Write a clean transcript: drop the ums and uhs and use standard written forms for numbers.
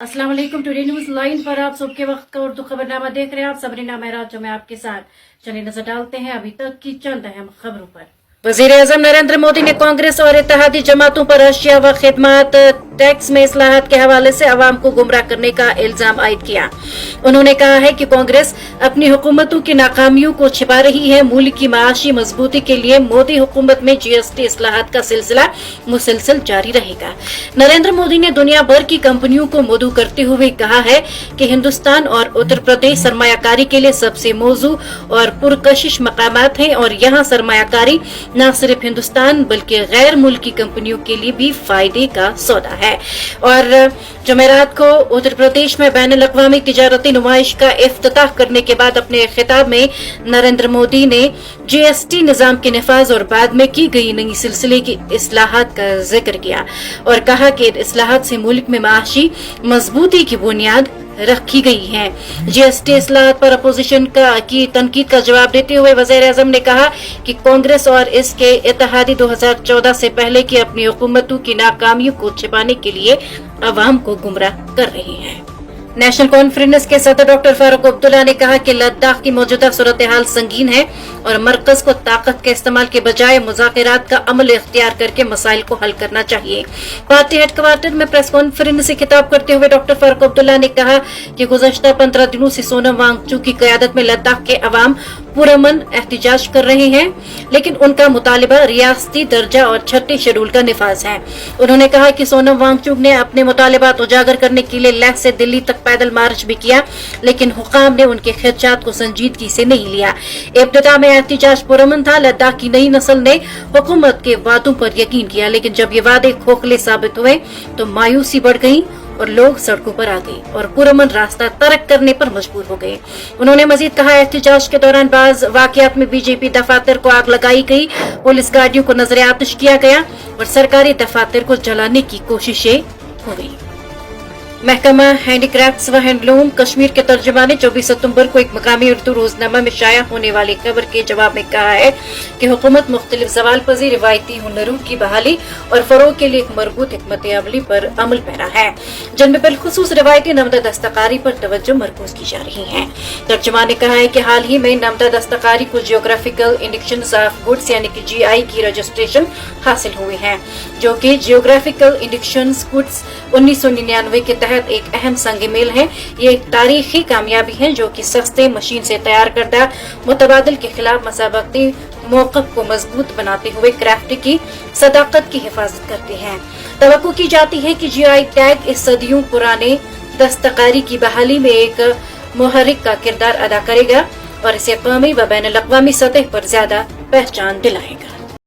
अस्सलाम वालेकुम। Today news line पर आप सबके वक्त का उर्दू खबरनामा देख रहे हैं आप। सबरीना महराज जो मैं आपके साथ। चलिए नजर डालते हैं अभी तक की चंद अहम खबरों पर। वज़ीर-ए-आज़म नरेंद्र मोदी ने कांग्रेस और इत्तेहादी जमातों पर अशिया व खिदमत टैक्स में इस्लाहात के हवाले से अवाम को गुमराह करने का इल्जाम आयद किया। उन्होंने कहा है कि कांग्रेस अपनी हुकूमतों की नाकामियों को छिपा रही है। मुल्क की माशी मजबूती के लिए मोदी हुकूमत में जीएसटी इस्लाहात का सिलसिला मुसलसल जारी रहेगा। नरेंद्र मोदी ने दुनिया भर की कंपनियों को मदऊ करते हुए कहा है कि हिंदुस्तान और उत्तर प्रदेश सरमायाकारी के लिए सबसे मौजू और पुरकशिश मकामात हैं और यहाँ सरमायाकारी न सिर्फ हिंदुस्तान बल्कि गैर मुल्की कंपनियों के लिए भी फायदे का सौदा है। और जुमेरात को उत्तर प्रदेश में बैनुल अक़वामी तिजारती नुमाइश का इफ्तिताह करने के बाद अपने खिताब में नरेंद्र मोदी ने जीएसटी निजाम के नफाज और बाद में की गई नई सिलसिले की इस्लाहात का जिक्र किया और कहा कि इस्लाहात से मुल्क में माशी मजबूती की बुनियाद रखी गई है। जीएसटी इस्लाहात पर अपोजिशन की तनकीद का जवाब देते हुए वज़ीर-ए-आज़म ने कहा कि कांग्रेस और इसके इत्तेहादी 2014 से पहले की अपनी हुकूमतों की नाकामियों को छिपाने के लिए अवाम को गुमराह कर रही है। नेशनल कॉन्फ्रेंस के सदर डॉक्टर फारूक अब्दुल्ला ने कहा कि लद्दाख की मौजूदा सूरत हाल संगीन है और मरकज को ताकत के इस्तेमाल के बजाय मुज़ाकरात का अमल इख्तियार करके मसाइल को हल करना चाहिए। पार्टी हेडक्वार्टर में प्रेस कॉन्फ्रेंस से खिताब करते हुए डॉक्टर फारूक अब्दुल्ला ने कहा कि गुज़श्ता 15 दिनों से सोनम वांगचुक की क़यादत में लद्दाख के अवाम पुरअमन एहतिजाज कर रहे हैं, लेकिन उनका मुतालिबा रियासती दर्जा और 6ठे शेड्यूल का निफाज है। उन्होंने कहा कि सोनम वांगचुक ने अपने मुतालिबात उजागर करने के लिए लेह से दिल्ली तक पैदल मार्च भी किया, लेकिन हुकाम ने उनके खदशात को संजीदगी से नहीं लिया। इब्तिदा में एहतिजाज पुरअमन था। लद्दाख की नई नस्ल ने हुकूमत के वादों पर यकीन किया, लेकिन जब ये वादे खोखले साबित हुए तो मायूसी बढ़ गई और लोग सड़कों पर आ गए और पुरअमन रास्ता तर्क करने पर मजबूर हो गए। उन्होंने मजीद कहा एहतिजाज के दौरान बाज वाकयात में बीजेपी दफातर को आग लगाई गई, पुलिस गाड़ियों को नजर आतिश किया गया और सरकारी दफातर को जलाने की कोशिशें हुई। महकमा हैंडीक्राफ्ट्स व हैंडलूम कश्मीर के तर्जुमा ने 24 सितंबर को एक मकामी उर्दू रोजनामा में शाया होने वाली खबर के जवाब में कहा है कि हुकूमत मुख्तलिफ सवाल पजीर रिवायती हुनरों की बहाली और फरोग के लिए एक मरबूत हिकमत अमली पर अमल पैरा है, जिनमें बिलखुसूस रिवायती नमदा दस्तकारी पर तवज्जो मरकूज की जा रही है। तर्जुमा ने कहा है कि हाल ही में नमदा दस्तकारी को जियोग्राफिकल इंडिकेशंस ऑफ गुड्स यानी कि GI की रजिस्ट्रेशन हासिल हुई है, जो कि जियोग्राफिकल इंडिकेशंस गुड्स 1999 के एक अहम संग मेल है। ये एक तारीखी कामयाबी है जो कि सस्ते मशीन से तैयार करदा मुतबादिल के खिलाफ मसाबकती मौक़िफ़ को मजबूत बनाते हुए क्राफ्ट की सदाकत की हिफाजत करते हैं। तवक्को की जाती है कि GI टैग इस सदियों पुराने दस्तकारी की बहाली में एक मुहर्रिक का किरदार अदा करेगा और इसे कौमी व बैनुल अक़वामी सतह पर ज्यादा पहचान दिलाएगा।